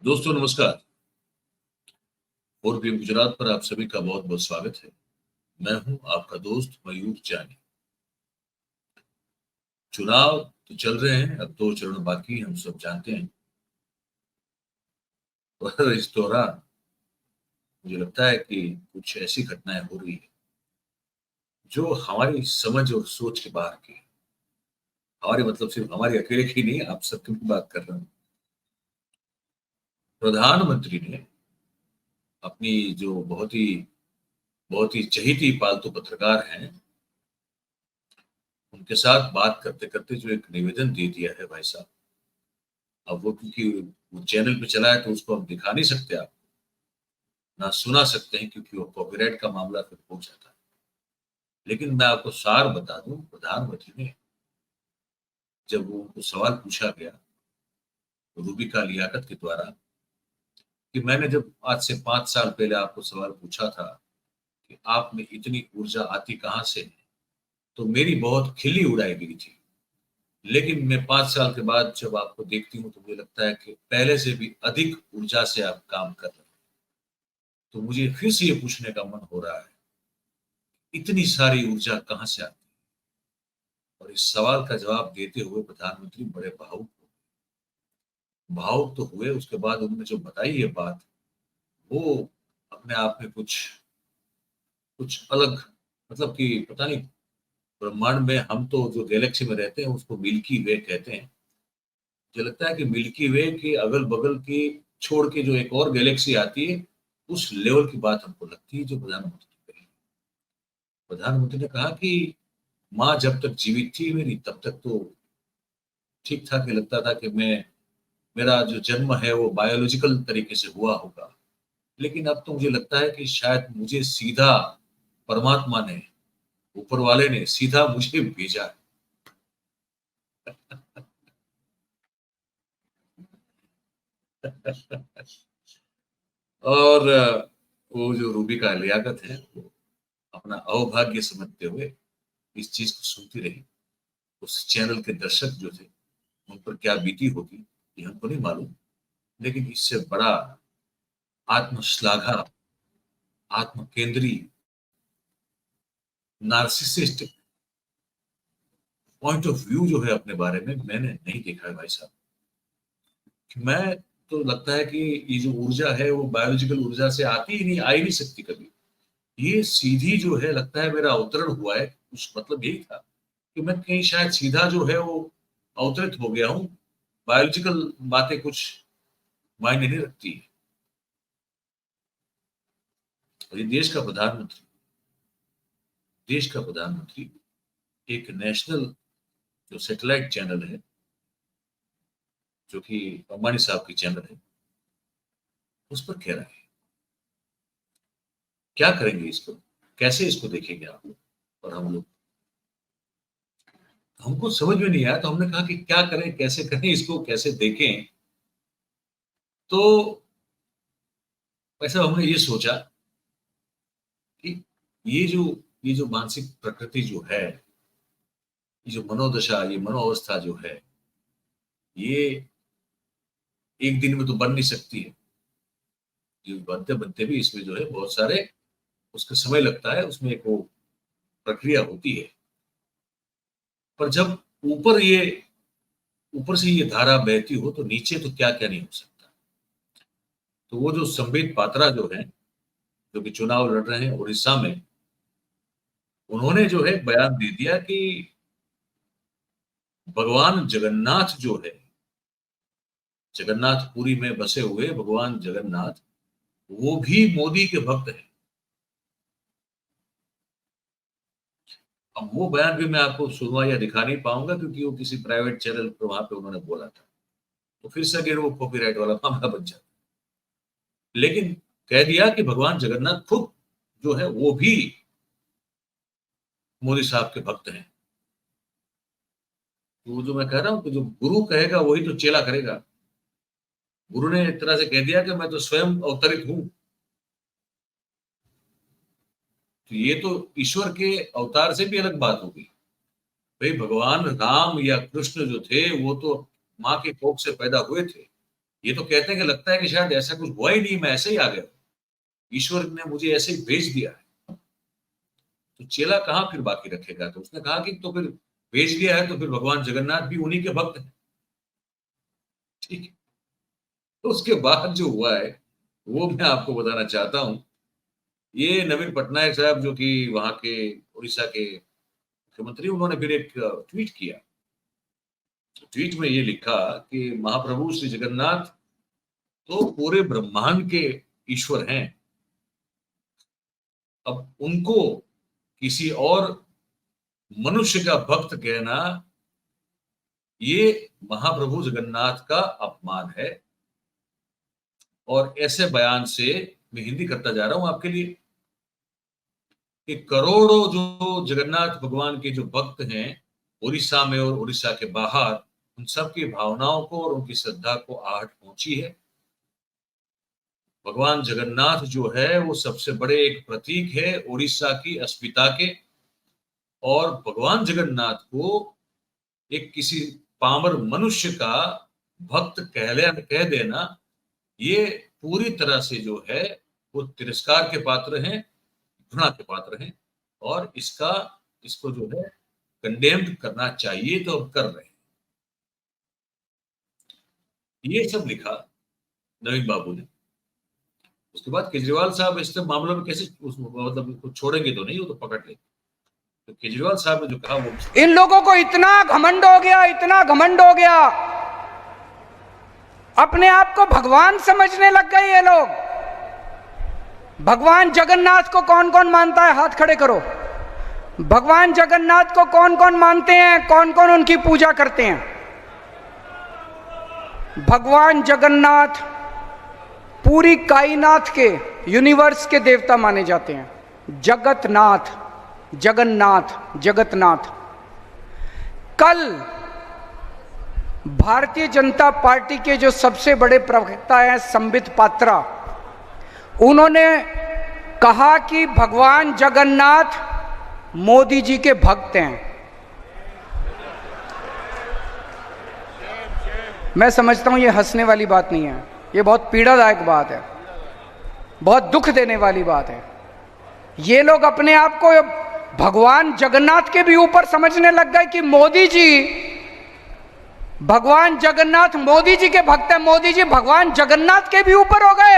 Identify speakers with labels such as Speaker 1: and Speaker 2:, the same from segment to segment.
Speaker 1: दोस्तों नमस्कार। 4 PM गुजरात पर आप सभी का बहुत-बहुत स्वागत है। मैं हूं आपका दोस्त मयूर जानी। चुनाव तो चल रहे हैं, अब 2 चरण बाकी हैं, हम सब जानते हैं। और इस दौरान मुझे लगता है कि कुछ ऐसी घटनाएँ हो रही हैं, जो हमारी समझ और सोच के बाहर की हैं। हमारी मतलब सिर्फ हमारी अकेले की नहीं, आप सबकी भी बात कर रहा हूँ। प्रधानमंत्री ने अपनी जो बहुत ही चहेती पालतू पत्रकार हैं, उनके साथ बात करते-करते जो एक निवेदन दे दिया है भाई साहब। अब वो क्योंकि वो चैनल पे चला है तो उसको हम दिखा नहीं सकते आप, ना सुना सकते हैं क्योंकि वो कॉपीराइट का मामला फिर हो जाता है। लेकिन मैं आपको सार बता दूँ, प्रधानमंत्री ने जब वो उनको सवाल पूछा गया, रूबिका लियाकत के द्वारा कि मैंने जब आज से 5 साल पहले आपको सवाल पूछा था कि आप में इतनी ऊर्जा आती कहाँ से है? तो मेरी बहुत खिल्ली उड़ाई गई थी। लेकिन मैं 5 साल के बाद जब आपको देखती हूँ तो मुझे लगता है कि पहले से भी अधिक ऊर्जा से आप काम कर रहे हैं। तो मुझे फिर से ये पूछने का मन हो रहा है, इतनी सारी ऊर्जा कहाँ से आती है? और इस सवाल का जवाब देते हुए प्रधानमंत्री बड़े भावुक हो भावुक तो हुए, उसके बाद उन्होंने जो बताई ये बात, वो अपने आप में कुछ कुछ अलग मतलब कि पता नहीं ब्रह्मांड में हम तो जो गैलेक्सी में रहते हैं उसको मिल्की वे कहते हैं। मुझे लगता है कि मिल्की वे के अगल-बगल की छोड़ के जो एक और गैलेक्सी आती है, उस लेवल की बात हमको लगती है जो प्रधानमंत्री ने कही। प्रधानमंत्री ने कहा कि माँ जब तक जीवित थी मेरी तब तक तो ठीक-ठाक ही लगता था कि मेरा जो जन्म है वो बायोलॉजिकल तरीके से हुआ होगा। लेकिन अब तो मुझे लगता है कि शायद मुझे सीधा परमात्मा ने, ऊपर वाले ने सीधा मुझे भेजा है। और वो जो रूबी का लियाकत है, वो अपना अहोभाग्य समझते हुए इस चीज़ को सुनती रही। उस चैनल के दर्शक जो थे, उन पर क्या बीती होगी, ये हमको नहीं मालूम। लेकिन इससे बड़ा आत्मश्लाघा, आत्मकेंद्री, नार्सिसिस्ट पॉइंट ऑफ व्यू जो है अपने बारे में मैंने नहीं देखा है भाई साहब। मैं तो लगता है कि ये जो ऊर्जा है वो बायोलॉजिकल ऊर्जा से आती ही नहीं, आ ही नहीं सकती कभी। ये सीधी जो है लगता है मेरा अवतरण हुआ है, कुछ मतलब यही था कि मैं कहीं शायद सीधा जो है वो अवतरित हो गया हूँ। बायोलॉजिकल बातें कुछ मायने नहीं रखती है। और ये देश का प्रधानमंत्री एक नेशनल जो सैटेलाइट चैनल है, जो कि अंबानी साहब की चैनल है, उस पर कह रहा है। क्या करेंगे इसको? कैसे इसको देखेंगे आप लोग और हम लोग? हमको समझ में नहीं आया तो हमने कहा कि क्या करें, कैसे करें, इसको कैसे देखें? तो वैसे हमने ये सोचा कि ये जो ये जो मानसिक प्रकृति जो है, ये जो मनोदशा, ये मनोअवस्था जो है, ये एक दिन में तो बन नहीं सकती है। ये बनते-बनते भी इसमें जो है बहुत सारे उसका समय लगता है, उसमें एक वो प्रक्रिया होती है। पर जब ऊपर ये ऊपर से ये धारा बहती हो तो नीचे तो क्या-क्या नहीं हो सकता। तो वो जो संबित पात्रा जो हैं, जो कि चुनाव लड़ रहे हैं उड़ीसा में, उन्होंने जो है बयान दे दिया कि भगवान जगन्नाथ जो है, जगन्नाथपुरी में बसे हुए भगवान जगन्नाथ, वो भी मोदी के भक्त हैं। अब वो बयान भी मैं आपको सुनवा या दिखा नहीं पाऊँगा क्योंकि वो किसी प्राइवेट चैनल पे वहाँ पे उन्होंने बोला था। तो फिर से अगेन वो कॉपीराइट वाला मामला बन जाता। लेकिन कह दिया कि भगवान जगन्नाथ खुद जो है वो भी मोदी साहब के भक्त हैं। तो वो जो मैं कह रहा हूँ कि जो गुरु कहेगा वही तो चेला करेगा। गुरु ने एक तरह से कह दिया कि मैं तो स्वयं अवतरित हूँ। तो ये तो ईश्वर के अवतार से भी अलग बात हो गई। भई भगवान राम या कृष्ण जो थे वो तो माँ के कोख से पैदा हुए थे। ये तो कहते हैं कि लगता है कि शायद ऐसा कुछ हुआ ही नहीं, मैं ऐसे ही आ गया, ईश्वर ने मुझे ऐसे ही भेज दिया है। तो चेला कहाँ फिर बाकी रखेगा? तो उसने कहा कि तो फिर भेज दिया है तो फिर भगवान जगन्नाथ भी उन्हीं के भक्त हैं। ठीक है, तो उसके बाद जो हुआ है वो मैं आपको बताना चाहता हूं। ये नवीन पटनायक साहब जो कि वहां के उड़ीसा के मुख्यमंत्री, उन्होंने फिर एक ट्वीट किया। ट्वीट में ये लिखा कि महाप्रभु श्री जगन्नाथ तो पूरे ब्रह्मांड के ईश्वर हैं। अब उनको किसी और मनुष्य का भक्त कहना, ये महाप्रभु जगन्नाथ का अपमान है। और ऐसे बयान से मैं हिंदी करता जा रहा हूं आपके लिए कि करोड़ों जो जगन्नाथ भगवान के जो भक्त हैं उड़ीसा में और उड़ीसा के बाहर, उन सबकी भावनाओं को और उनकी श्रद्धा को आहट पहुंची है। भगवान जगन्नाथ जो है वो सबसे बड़े एक प्रतीक है उड़ीसा की अस्मिता के। और भगवान जगन्नाथ को एक किसी पामर मनुष्य का भक्त कह देना, ये पूरी तरह से जो है वो तिरस्कार के पात्र हैं, घृणा के पात्र हैं। और इसको जो है कंडेम्ड करना चाहिए, तो हम कर रहे हैं। ये सब लिखा नवीन बाबू ने। उसके बाद केजरीवाल साहब इस मामलों में कैसे मतलब छोड़ेंगे तो नहीं, वो तो पकड़ लेंगे। तो केजरीवाल साहब ने जो कहा वो,
Speaker 2: इन लोगों को इतना घमंड हो गया, इतना घमंड हो गया, अपने आप को भगवान समझने लग गए ये लोग। भगवान जगन्नाथ को कौन कौन मानता है? हाथ खड़े करो। भगवान जगन्नाथ को कौन कौन मानते हैं? कौन कौन उनकी पूजा करते हैं? भगवान जगन्नाथ पूरी कायनात के, यूनिवर्स के देवता माने जाते हैं। जगतनाथ, जगन्नाथ, जगतनाथ। कल भारतीय जनता पार्टी के जो सबसे बड़े प्रवक्ता हैं संबित पात्रा, उन्होंने कहा कि भगवान जगन्नाथ मोदी जी के भक्त हैं। मैं समझता हूं ये हंसने वाली बात नहीं है, ये बहुत पीड़ादायक बात है, बहुत दुख देने वाली बात है। ये लोग अपने आप को भगवान जगन्नाथ के भी ऊपर समझने लग गए कि मोदी जी, भगवान जगन्नाथ मोदी जी के भक्त हैं, मोदी जी भगवान जगन्नाथ के भी ऊपर हो गए।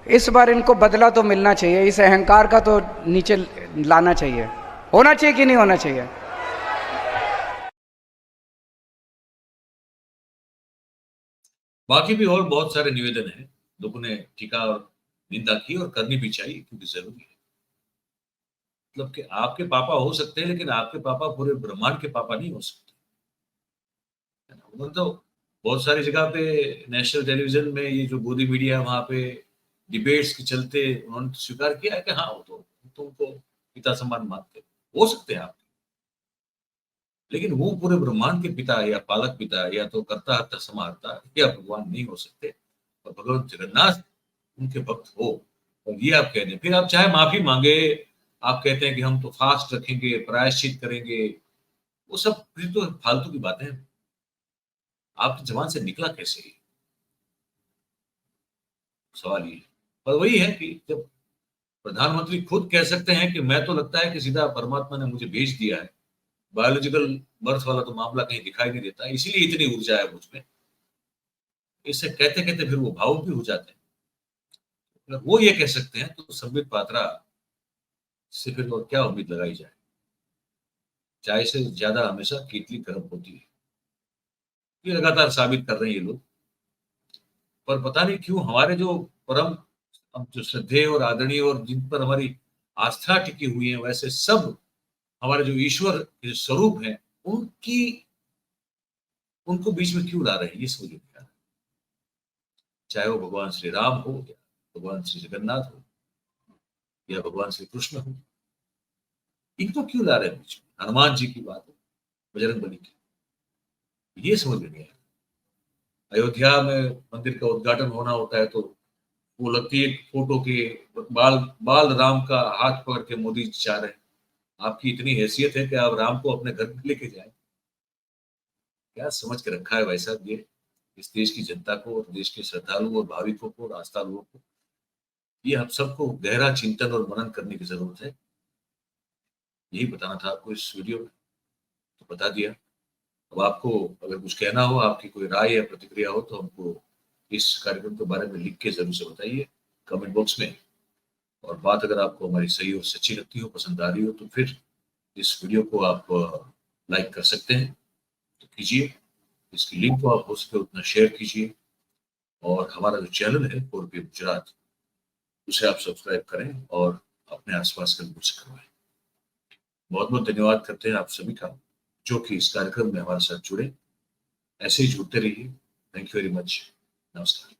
Speaker 2: इस बार इनको बदला तो मिलना चाहिए, इस अहंकार का तो नीचे लाना चाहिए। होना चाहिए कि नहीं होना चाहिए?
Speaker 1: बाकी भी और बहुत सारे निवेदन हैं, लोगों ने टीका और निंदा की, और करनी भी चाहिए क्योंकि जरूरी है। मतलब कि आपके पापा हो सकते हैं, लेकिन आपके पापा पूरे ब्रह्मांड के पापा नहीं हो सकते, है ना। उन्होंने तो बहुत सारी जगह पे नेशनल टेलीविजन में, ये जो गोदी मीडिया है वहां पे डिबेट्स के चलते उन्होंने तो स्वीकार किया है कि हाँ वो तो उनको पिता समान मानते हो सकते हैं आप, लेकिन वो पूरे ब्रह्मांड के पिता या पालक पिता या तो कर्ता हर्ता समाहर्ता या भगवान नहीं हो सकते। और भगवान जगन्नाथ उनके भक्त हो, और ये आप कह दें, फिर आप चाहे माफी मांगे, आप कहते हैं कि हम तो फास्ट रखेंगे, प्रायश्चित करेंगे, वो सब फिर तो फालतू की बातें हैं। आपकी जबान से निकला कैसे ये? सवाल ये है। पर वही है कि जब प्रधानमंत्री खुद कह सकते हैं कि मैं तो लगता है कि सीधा परमात्मा ने मुझे भेज दिया है, बायोलॉजिकल बर्थ वाला तो मामला कहीं दिखाई नहीं देता, इसीलिए इतनी ऊर्जा है मुझ में, इसे कहते कहते फिर वो भावुक भी हो जाते हैं। अगर वो ये कह सकते हैं तो संबित पात्रा से फिर और क्या उम्मीद लगाई जाए? चाय से ज्यादा हमेशा केतली गर्म होती है, ये लगातार साबित कर रहे हैं ये लोग। पर पता नहीं क्यों हमारे जो परम, अब जो श्रद्धेय और आदरणीय और जिन पर हमारी आस्था टिकी हुई है, वैसे सब हमारे जो ईश्वर के स्वरूप हैं, उनकी उनको बीच में क्यों ला रहे हैं, ये समझ नहीं आ रहा। चाहे वो भगवान श्री राम हो, या भगवान श्री जगन्नाथ हो, या भगवान श्री कृष्ण हो, इनको क्यों ला रहे हैं बीच में? हनुमान जी की बात हो, बजरंग बली की, ये समझ में नहीं आया। अयोध्या में मंदिर का उद्घाटन होना होता है तो वो लगती है एक फोटो के, बाल बाल राम का हाथ पकड़ के मोदी जी जा रहे हैं। आपकी इतनी हैसियत है कि आप राम को अपने घर में लेके जाए, क्या समझ के रखा है भाई साहब ये इस देश की जनता को और देश के श्रद्धालुओं और भाविकों को और आस्थालुओं को। ये हम सबको गहरा चिंतन और मनन करने की जरूरत है। यही बताना था आपको इस वीडियो में, तो बता दिया। अब आपको अगर कुछ कहना हो, आपकी कोई राय या प्रतिक्रिया हो, तो हमको इस कार्यक्रम के बारे में लिख के जरूर से बताइए कमेंट बॉक्स में। और बात अगर आपको हमारी सही और सच्ची लगती हो, पसंद आ रही हो, तो फिर इस वीडियो को आप लाइक कर सकते हैं, तो कीजिए। इसकी लिंक को आप हो सके उतना शेयर कीजिए। और हमारा जो चैनल है 4PM गुजरात, उसे आप सब्सक्राइब करें और अपने आसपास के लोगों से करवाएं। बहुत बहुत धन्यवाद करते हैं आप सभी का जो कि इस कार्यक्रम में हमारे साथ जुड़े। ऐसे ही जुड़ते रहिए। Thank you very much. नमस्कार।